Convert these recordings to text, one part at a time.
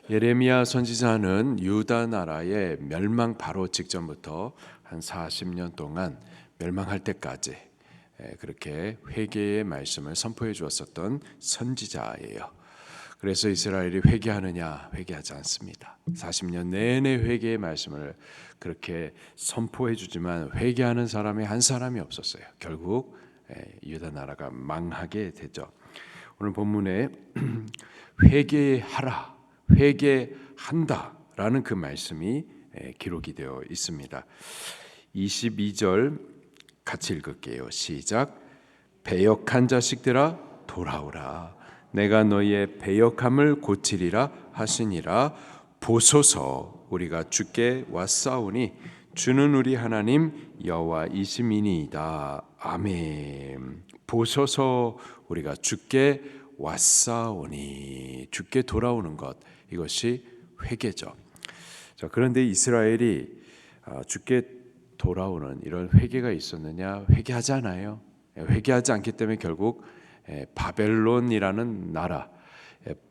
예레미야 선지자는 유다 나라의 멸망 바로 직전부터 한 40년 동안 멸망할 때까지 그렇게 회개의 말씀을 선포해 주었었던 선지자예요. 그래서 이스라엘이 회개하느냐? 회개하지 않습니다. 40년 내내 회개의 말씀을 그렇게 선포해 주지만 회개하는 사람이 한 사람이 없었어요. 결국 유다 나라가 망하게 되죠. 오늘 본문에 회개하라, 회개한다라는 그 말씀이 기록이 되어 있습니다. 22절 같이 읽을게요. 시작. 배역한 자식들아 돌아오라. 내가 너희의 배역함을 고치리라 하시니라. 보소서 우리가 주께 왔사오니 주는 우리 하나님 여호와이시니이다. 아멘. 보소서 우리가 주께 왔사오니, 주께 돌아오는 것, 이것이 회개죠. 자, 그런데 이스라엘이 주께 돌아오는 이런 회개가 있었느냐? 회개하지 않아요. 회개하지 않기 때문에 결국 바벨론이라는 나라,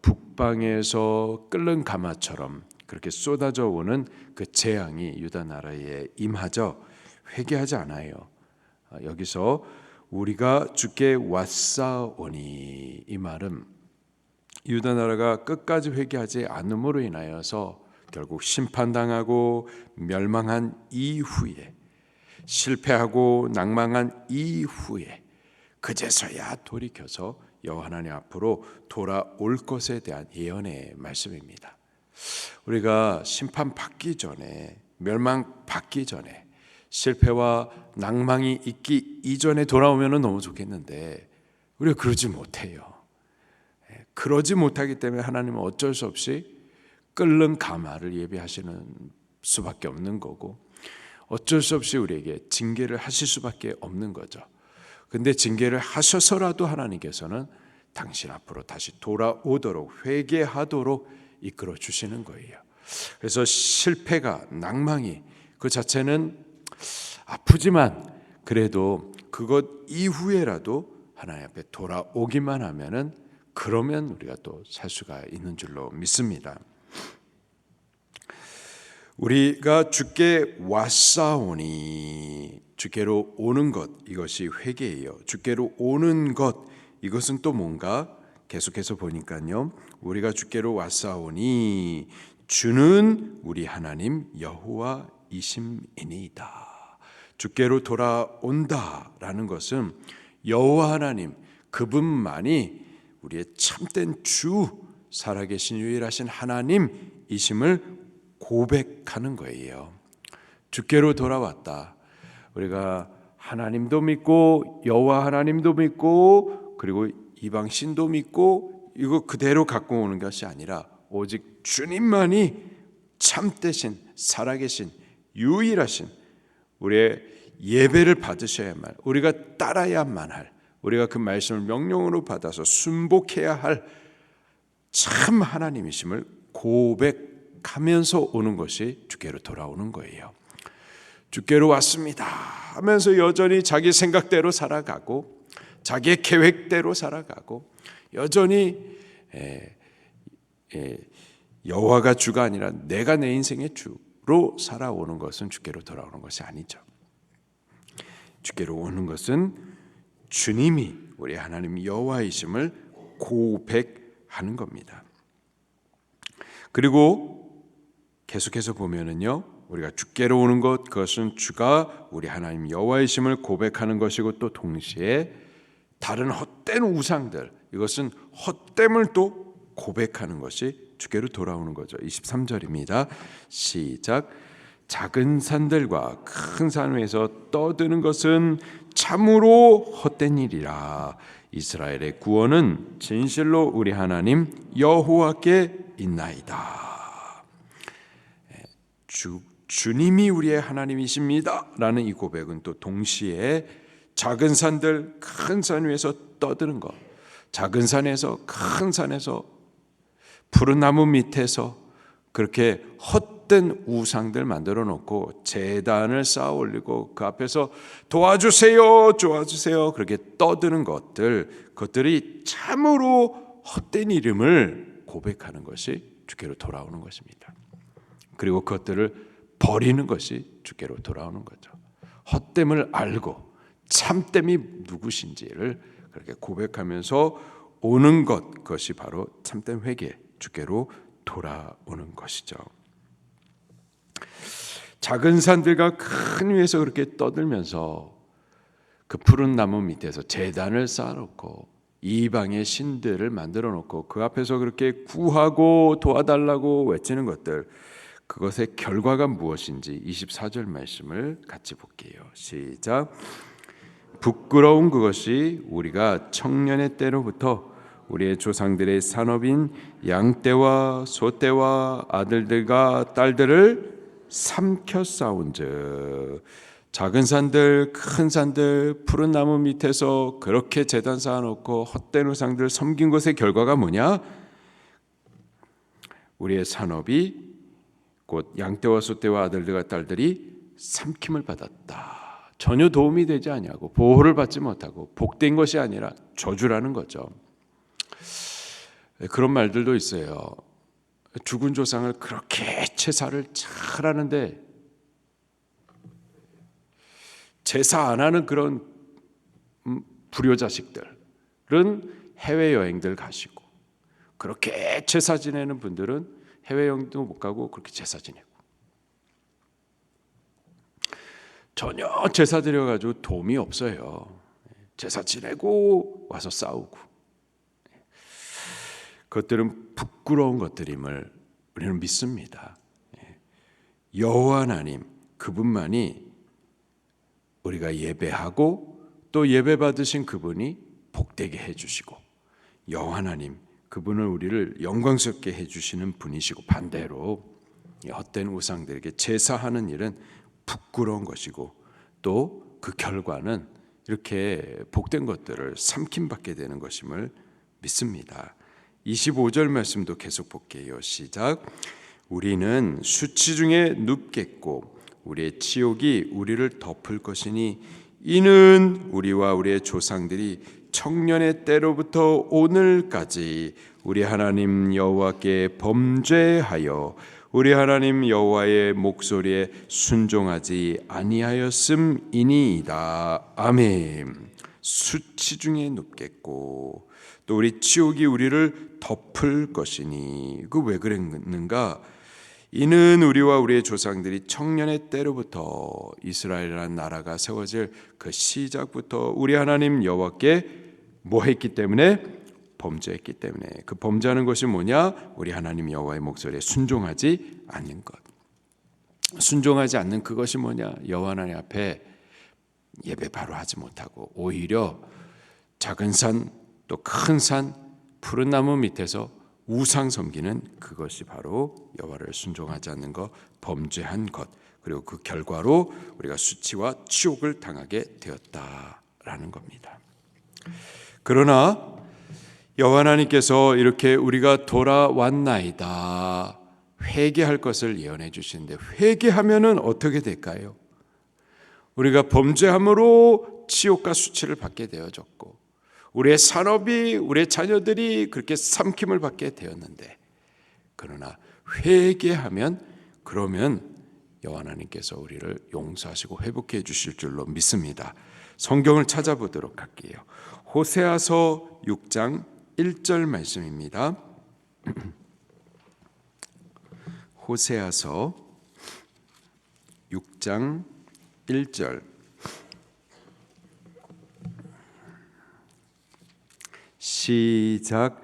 북방에서 끓는 가마처럼 그렇게 쏟아져 오는 그 재앙이 유다 나라에 임하죠. 회개하지 않아요. 여기서 우리가 주께 왔사오니, 이 말은 유다 나라가 끝까지 회개하지 않음으로 인하여서 결국 심판당하고 멸망한 이후에, 실패하고 낭망한 이후에 그제서야 돌이켜서 여호와 하나님 앞으로 돌아올 것에 대한 예언의 말씀입니다. 우리가 심판 받기 전에, 멸망 받기 전에, 실패와 낭망이 있기 이전에 돌아오면 너무 좋겠는데 우리가 그러지 못해요. 그러지 못하기 때문에 하나님은 어쩔 수 없이 끓는 가마를 예비하시는 수밖에 없는 거고, 어쩔 수 없이 우리에게 징계를 하실 수밖에 없는 거죠. 근데 징계를 하셔서라도 하나님께서는 당신 앞으로 다시 돌아오도록, 회개하도록 이끌어 주시는 거예요. 그래서 실패가, 낭망이 그 자체는 아프지만 그래도 그것 이후에라도 하나님 앞에 돌아오기만 하면은, 그러면 우리가 또 살 수가 있는 줄로 믿습니다. 우리가 주께 왔사오니, 주께로 오는 것, 이것이 회개예요. 주께로 오는 것, 이것은 또 뭔가? 계속해서 보니까요, 우리가 주께로 왔사오니 주는 우리 하나님 여호와이심이니이다. 주께로 돌아온다라는 것은 여호와 하나님, 그분만이 우리의 참된 주, 살아계신 유일하신 하나님이심을 고백하는 거예요. 주께로 돌아왔다. 우리가 하나님도 믿고 여호와 하나님도 믿고 그리고 이방 신도 믿고 이거 그대로 갖고 오는 것이 아니라 오직 주님만이 참되신, 살아계신, 유일하신, 우리의 예배를 받으셔야만, 우리가 따라야만 할, 우리가 그 말씀을 명령으로 받아서 순복해야 할 참 하나님이심을 고백하면서 오는 것이 주께로 돌아오는 거예요. 주께로 왔습니다 하면서 여전히 자기 생각대로 살아가고 자기의 계획대로 살아가고 여전히 여호와가 주가 아니라 내가 내 인생의 주로 살아오는 것은 주께로 돌아오는 것이 아니죠. 주께로 오는 것은 주님이 우리 하나님 여호와이심을 고백하는 겁니다. 그리고 계속해서 보면은요, 우리가 주께로 오는 것, 그것은 주가 우리 하나님 여호와이심을 고백하는 것이고, 또 동시에 다른 헛된 우상들, 이것은 헛됨을 또 고백하는 것이 주께로 돌아오는 거죠. 23절입니다. 시작. 작은 산들과 큰 산 위에서 떠드는 것은 참으로 헛된 일이라. 이스라엘의 구원은 진실로 우리 하나님 여호와께 있나이다. 주님이 우리의 하나님이십니다 라는 이 고백은 또 동시에 작은 산들, 큰 산 위에서 떠드는 것, 작은 산에서, 큰 산에서, 푸른 나무 밑에서 그렇게 헛된 우상들 만들어 놓고 제단을 쌓아 올리고 그 앞에서 도와주세요, 도와주세요 그렇게 떠드는 것들, 그것들이 참으로 헛된 이름을 고백하는 것이 주께로 돌아오는 것입니다. 그리고 그것들을 버리는 것이 주께로 돌아오는 거죠. 헛됨을 알고 참됨이 누구신지를 그렇게 고백하면서 오는 것, 그것이 바로 참된 회개, 주께로 돌아오는 것이죠. 작은 산들과 큰 위에서 그렇게 떠들면서 그 푸른 나무 밑에서 제단을 쌓아놓고 이방의 신들을 만들어 놓고 그 앞에서 그렇게 구하고 도와달라고 외치는 것들, 그것의 결과가 무엇인지 24절 말씀을 같이 볼게요. 시작. 부끄러운 그것이 우리가 청년의 때로부터 우리의 조상들의 산업인 양떼와 소떼와 아들들과 딸들을 삼켜 쌓은즉, 작은 산들 큰 산들 푸른 나무 밑에서 그렇게 제단 쌓아놓고 헛된 우상들 섬긴 것의 결과가 뭐냐? 우리의 산업이 곧 양떼와 소떼와 아들들과 딸들이 삼킴을 받았다. 전혀 도움이 되지 아니하고 보호를 받지 못하고 복된 것이 아니라 저주라는 거죠. 그런 말들도 있어요. 죽은 조상을 그렇게 제사를 잘 하는데 제사 안 하는 그런 불효자식들은 해외여행들 가시고, 그렇게 제사 지내는 분들은 해외여행도 못 가고 그렇게 제사 지내고, 전혀 제사 드려가지고 도움이 없어요. 제사 지내고 와서 싸우고, 그것들은 부끄러운 것들임을 우리는 믿습니다. 여호와 하나님, 그분만이 우리가 예배하고 또 예배 받으신 그분이 복되게 해주시고, 여호와 하나님, 그분은 우리를 영광스럽게 해주시는 분이시고, 반대로 헛된 우상들에게 제사하는 일은 부끄러운 것이고 또 그 결과는 이렇게 복된 것들을 삼킴받게 되는 것임을 믿습니다. 25절 말씀도 계속 볼게요. 시작. 우리는 수치 중에 눕겠고 우리의 치욕이 우리를 덮을 것이니 이는 우리와 우리의 조상들이 청년의 때로부터 오늘까지 우리 하나님 여호와께 범죄하여 우리 하나님 여호와의 목소리에 순종하지 아니하였음이니이다. 아멘. 수치 중에 눕겠고 또 우리 치욕이 우리를 덮을 것이니, 그 왜 그랬는가? 이는 우리와 우리의 조상들이 청년의 때로부터 이스라엘이라는 나라가 세워질 그 시작부터 우리 하나님 여호와께 뭐 했기 때문에? 범죄했기 때문에. 그 범죄하는 것이 뭐냐? 우리 하나님 여호와의 목소리에 순종하지 않는 것. 순종하지 않는 그것이 뭐냐? 여호와 하나님 앞에 예배 바로 하지 못하고 오히려 작은 산 또 큰 산 푸른 나무 밑에서 우상 섬기는, 그것이 바로 여호와를 순종하지 않는 것, 범죄한 것, 그리고 그 결과로 우리가 수치와 치욕을 당하게 되었다라는 겁니다. 그러나 여호와 하나님께서 이렇게 우리가 돌아왔나이다, 회개할 것을 예언해 주시는데, 회개하면은 어떻게 될까요? 우리가 범죄함으로 치욕과 수치를 받게 되어졌고, 우리의 산업이, 우리의 자녀들이 그렇게 삼킴을 받게 되었는데, 그러나 회개하면, 그러면 여호와 하나님께서 우리를 용서하시고 회복해 주실 줄로 믿습니다. 성경을 찾아보도록 할게요. 호세아서 6장 1절 말씀입니다. 호세아서 6장 1절. 시작.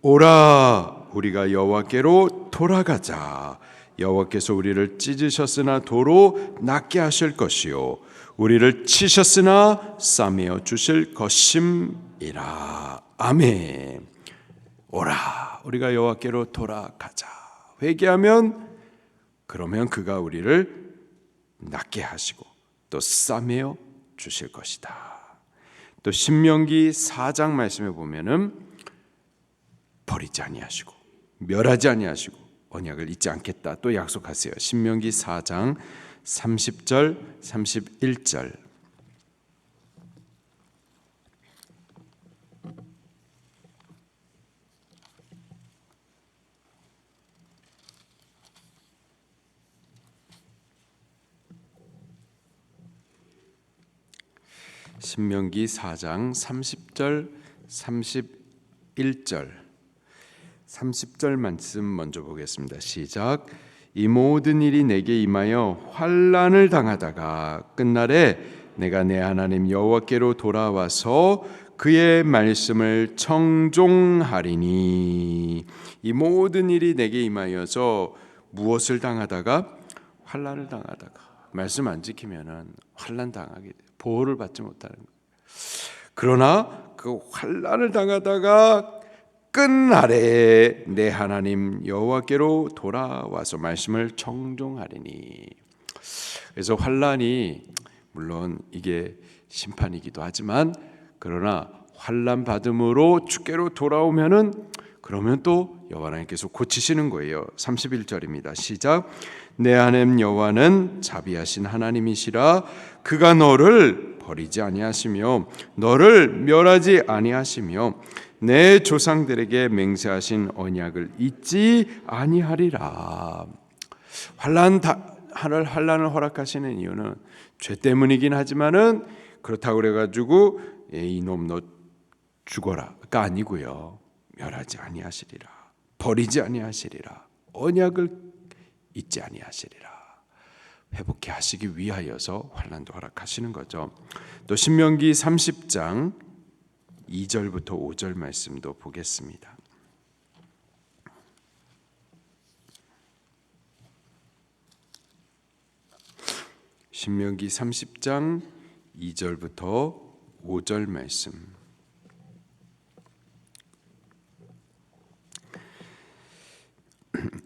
오라, 우리가 여호와께로 돌아가자. 여호와께서 우리를 찢으셨으나 도로 낫게 하실 것이요 우리를 치셨으나 싸매어 주실 것임이라. 아멘. 오라, 우리가 여호와께로 돌아가자. 회개하면, 그러면 그가 우리를 낫게 하시고 또 싸매어 주실 것이다. 또 신명기 4장 말씀에 보면은 버리지 아니하시고 멸하지 아니하시고 언약을 잊지 않겠다 또 약속하세요. 신명기 4장 30절 31절. 신명기 4장 30절 31절 30절 말씀 먼저 보겠습니다. 시작. 이 모든 일이 내게 임하여 환난을 당하다가 끝날에 내가 내 하나님 여호와께로 돌아와서 그의 말씀을 청종하리니. 이 모든 일이 내게 임하여서 무엇을 당하다가? 환난을 당하다가. 말씀 안 지키면은 환난 당하게 돼요. 보호를 받지 못하는 거예요. 그러나 그 환난을 당하다가 끝날에 내 하나님 여호와께로 돌아와서 말씀을 청종하리니. 그래서 환난이 물론 이게 심판이기도 하지만 그러나 환난 받음으로 주께로 돌아오면은 그러면 또 여호와 하나님께서 고치시는 거예요. 31절입니다. 시작. 내 하나님 여호와는 자비하신 하나님이시라. 그가 너를 버리지 아니하시며 너를 멸하지 아니하시며 내 조상들에게 맹세하신 언약을 잊지 아니하리라. 환난을 허락하시는 이유는 죄 때문이긴 하지만은 그렇다고 그래가지고 이놈 너 죽어라가 아니고요. 멸하지 아니하시리라. 버리지 아니하시리라. 언약을 잊지 아니하시리라. 회복해 하시기 위하여서 환난도 허락하시는 거죠. 또 신명기 30장 2절부터 5절 말씀도 보겠습니다. 신명기 30장 2절부터 5절 말씀.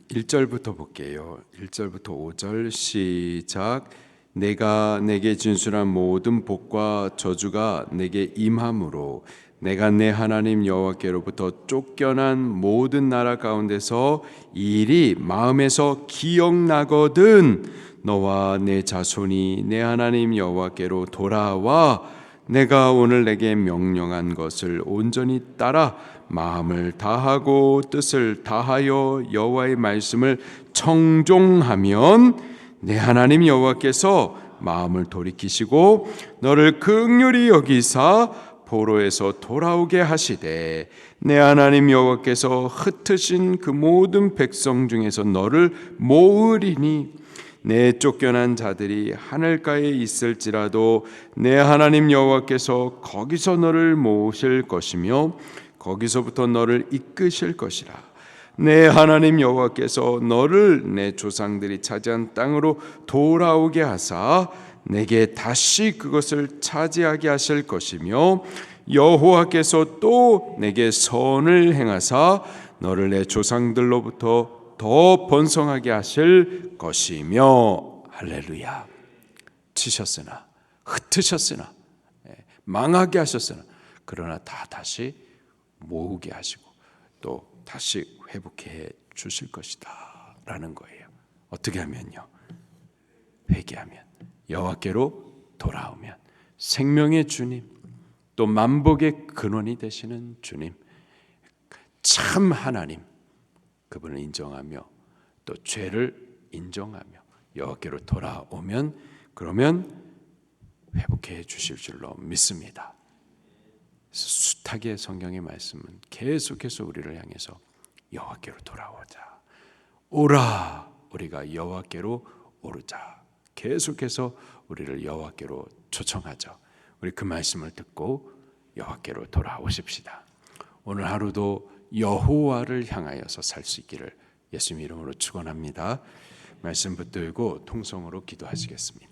1절부터 볼게요. 1절부터 5절 시작. 내가 내게 진술한 모든 복과 저주가 내게 임함으로 내가 내 하나님 여호와께로부터 쫓겨난 모든 나라 가운데서 이 일이 마음에서 기억나거든 너와 내 자손이 내 하나님 여호와께로 돌아와 내가 오늘 내게 명령한 것을 온전히 따라 마음을 다하고 뜻을 다하여 여호와의 말씀을 청종하면 내 하나님 여호와께서 마음을 돌이키시고 너를 긍휼히 여기사 포로에서 돌아오게 하시되 내 하나님 여호와께서 흩으신 그 모든 백성 중에서 너를 모으리니 내 쫓겨난 자들이 하늘가에 있을지라도 내 하나님 여호와께서 거기서 너를 모으실 것이며 거기서부터 너를 이끄실 것이라. 내 하나님 여호와께서 너를 내 조상들이 차지한 땅으로 돌아오게 하사 내게 다시 그것을 차지하게 하실 것이며 여호와께서 또 내게 선을 행하사 너를 내 조상들로부터 더 번성하게 하실 것이며. 할렐루야. 치셨으나 흩으셨으나 망하게 하셨으나 그러나 다 다시 모으게 하시고 또 다시 회복해 주실 것이다 라는 거예요. 어떻게 하면요? 회개하면, 여호와께로 돌아오면, 생명의 주님 또 만복의 근원이 되시는 주님 참 하나님 그분을 인정하며 또 죄를 인정하며 여호와께로 돌아오면 그러면 회복해 주실 줄로 믿습니다. 숱하게 성경의 말씀은 계속해서 우리를 향해서 여호와께로 돌아오자. 오라 우리가 여호와께로 오르자. 계속해서 우리를 여호와께로 초청하죠. 우리 그 말씀을 듣고 여호와께로 돌아오십시다. 오늘 하루도 여호와를 향하여서 살 수 있기를 예수님 이름으로 축원합니다. 말씀 붙들고 통성으로 기도하시겠습니다.